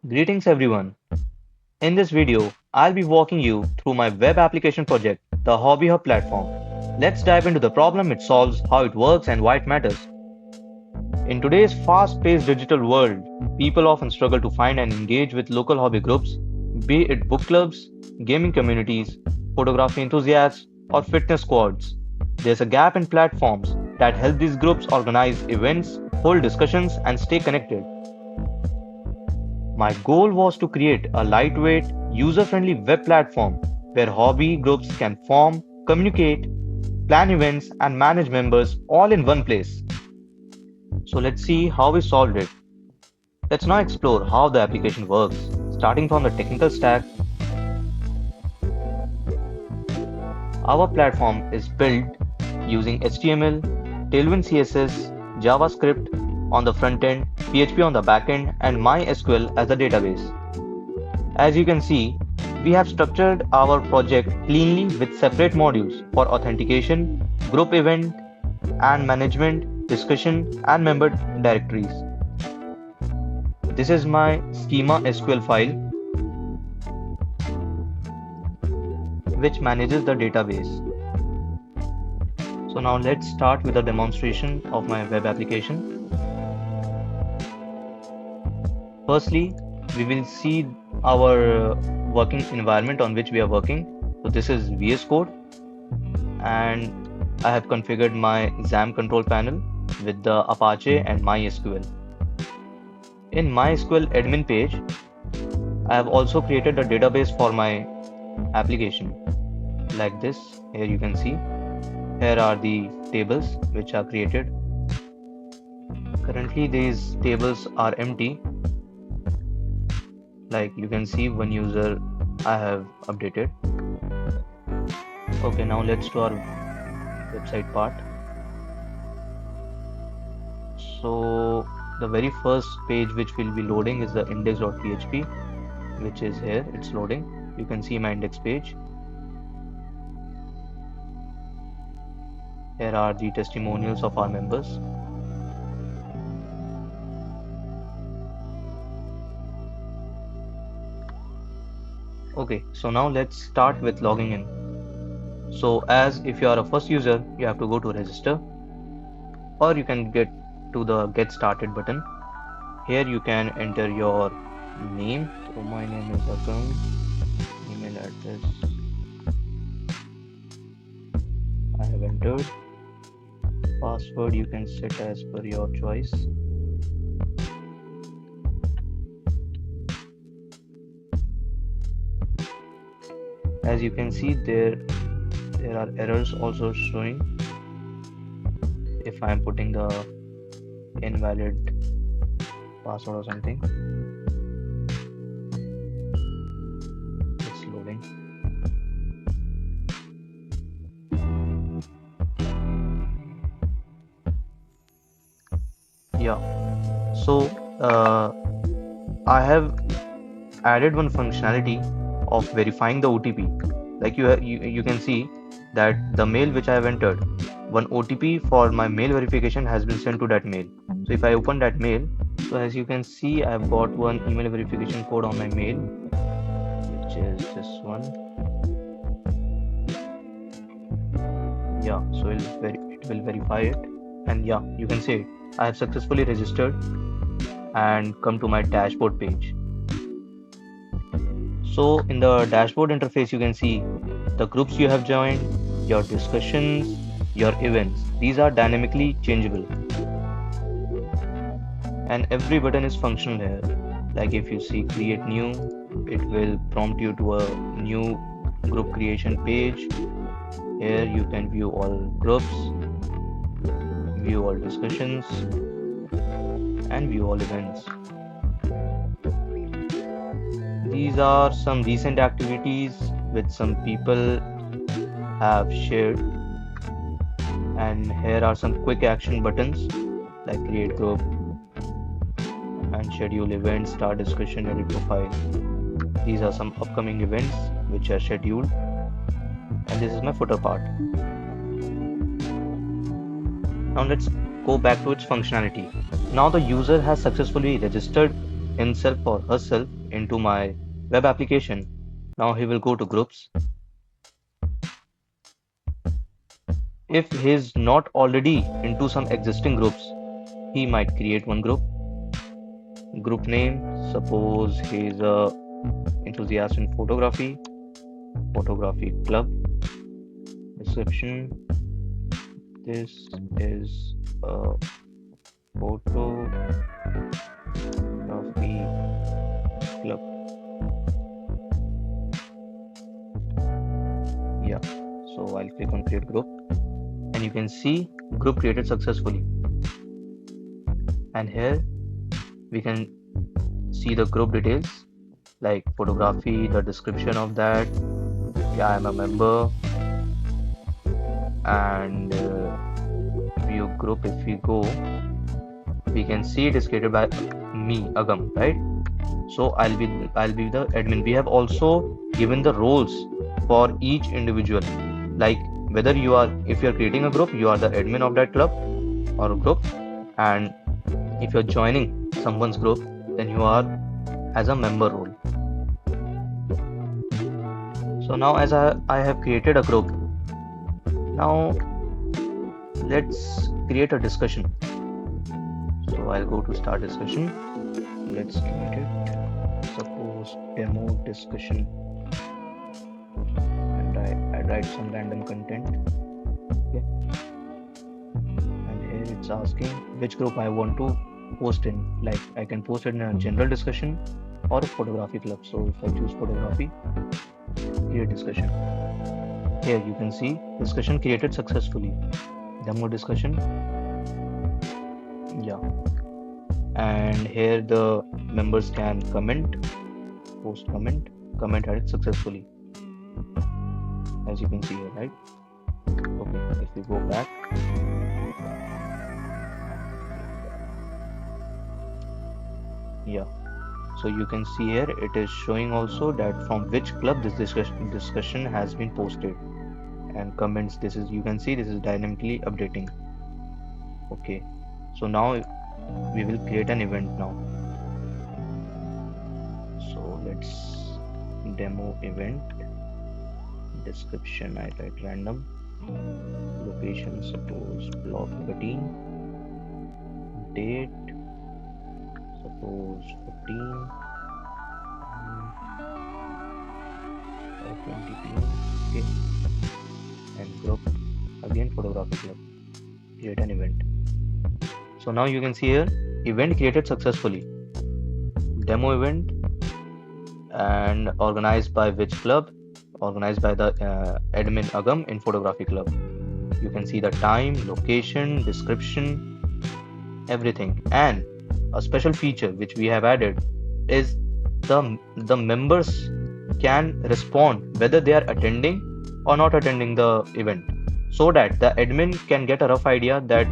Greetings everyone. In this video, I'll be walking you through my web application project, the HobbyHub platform. Let's dive into the problem it solves, how it works, and why it matters. In today's fast-paced digital world, people often struggle to find and engage with local hobby groups, be it book clubs, gaming communities, photography enthusiasts, or fitness squads. There's a gap in platforms that help these groups organize events, hold discussions, and stay connected. My goal was to create a lightweight, user-friendly web platform where hobby groups can form, communicate, plan events, and manage members all in one place. So let's see how we solved it. Let's now explore how the application works. Starting from the technical stack, our platform is built using HTML, Tailwind CSS, JavaScript on the front end, PHP on the backend, and MySQL as the database. As you can see, we have structured our project cleanly with separate modules for authentication, group event and management, discussion, and member directories. This is my schema SQL file which manages the database. So now let's start with a demonstration of my web application. Firstly, we will see our working environment on which we are working. So this is VS Code, and I have configured my XAMPP control panel with the Apache and MySQL. In MySQL admin page, I have also created a database for my application like this. Here you can see, here are the tables which are created. Currently these tables are empty. Like you can see, one user I have updated. Okay, now let's do our website part. So the very first page which will be loading is the index.php, which is here. It's loading. You can see my index page. Here are the testimonials of our members. Okay, so now let's start with logging in. So as if you are a first user, you have to go to register, or you can get to the get started button. Here you can enter your name. So my name is Akam. Email address I have entered. Password you can set as per your choice. As you can see, there are errors also showing if I am putting the invalid password or something. It's loading. Yeah, so I have added one functionality of verifying the OTP. Like you can see that the mail which I have entered, one OTP for my mail verification has been sent to that mail. So if I open that mail, so as you can see, I have got one email verification code on my mail, which is this one. Yeah, so it will verify it, and yeah, you can see it. I have successfully registered and come to my dashboard page. So in the dashboard interface, you can see the groups you have joined, your discussions, your events. These are dynamically changeable. And every button is functional here. Like if you see create new, it will prompt you to a new group creation page. Here you can view all groups, view all discussions, and view all events. These are some recent activities which some people have shared, and here are some quick action buttons like create group and schedule events, start discussion, edit profile. These are some upcoming events which are scheduled, and this is my footer part. Now let's go back to its functionality. Now the user has successfully registered himself or herself into my web application. Now he will go to groups. If he's not already into some existing groups, he might create one group. Group name, suppose he's a enthusiast in photography club. Description, this is a photography club. Yeah, so I'll click on create group and you can see group created successfully. And here we can see the group details like photography, the description of that. Yeah, I'm a member. And view group, if we go, we can see it is created by me, Agam, right? So I'll be the admin. We have also given the roles for each individual, like whether if you're creating a group, you are the admin of that club or group, and if you're joining someone's group, then you are as a member role. So now as I have created a group, now let's create a discussion. So I'll go to start discussion. Let's create it. Suppose demo discussion, and I write some random content. Okay. And here it's asking which group I want to post in. Like I can post it in a general discussion or a photography club. So if I choose photography, create discussion. Here you can see discussion created successfully. Demo discussion. Yeah. And here the members can comment, post comment added successfully, as you can see here, right? Okay, if we go back, yeah, so you can see here it is showing also that from which club this discussion has been posted, and comments, you can see this is dynamically updating. Okay, so now we will create an event now. So let's demo event, description I write random, location suppose block 13, date suppose 15, 5:20 p.m. Okay, and group again photography club. Create an event. So now you can see here event created successfully, demo event, and organized by which club? Organized by the admin Agam in photography club. You can see the time, location, description, everything. And a special feature which we have added is the members can respond whether they are attending or not attending the event, so that the admin can get a rough idea that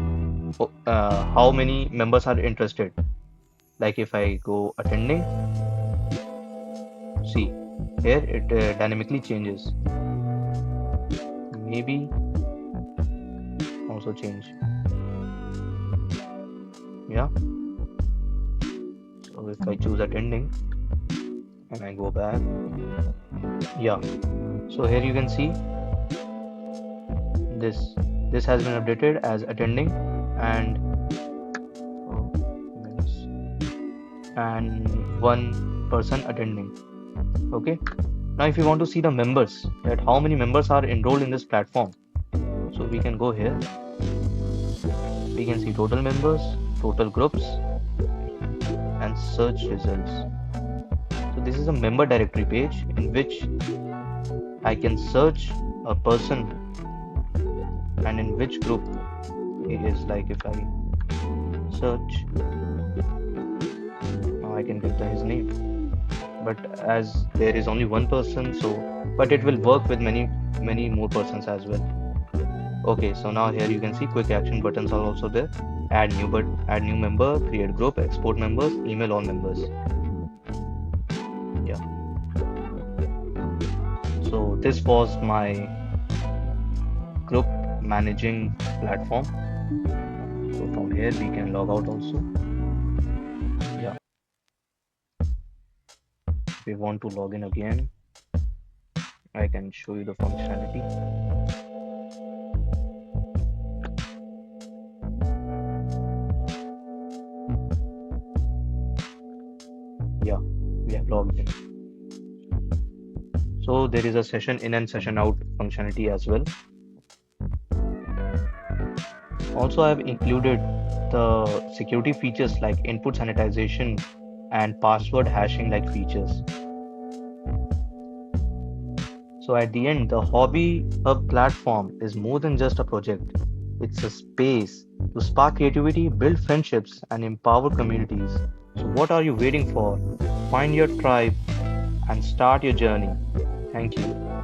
how many members are interested. Like if I go attending, see here it dynamically changes. Maybe also change. Yeah. So if I choose attending and I go back, yeah. So here you can see this has been updated as attending and one person attending. Okay, now if you want to see the members, that how many members are enrolled in this platform, so we can go here. We can see total members, total groups, and search results. So this is a member directory page in which I can search a person and in which group he is. Like if I search, now I can get his name, but as there is only one person, so but it will work with many more persons as well. Okay, so now here you can see quick action buttons are also there. Add new member, create group, export members, email all members. Yeah. So this was my group managing platform. So from here we can log out also. Yeah. we want to log in again, I can show you the functionality. Yeah, we have logged in. So there is a session in and session out functionality as well. Also, I've included the security features like input sanitization and password hashing like features. So at the end, the Hobby Hub platform is more than just a project. It's a space to spark creativity, build friendships, and empower communities. So what are you waiting for? Find your tribe and start your journey. Thank you.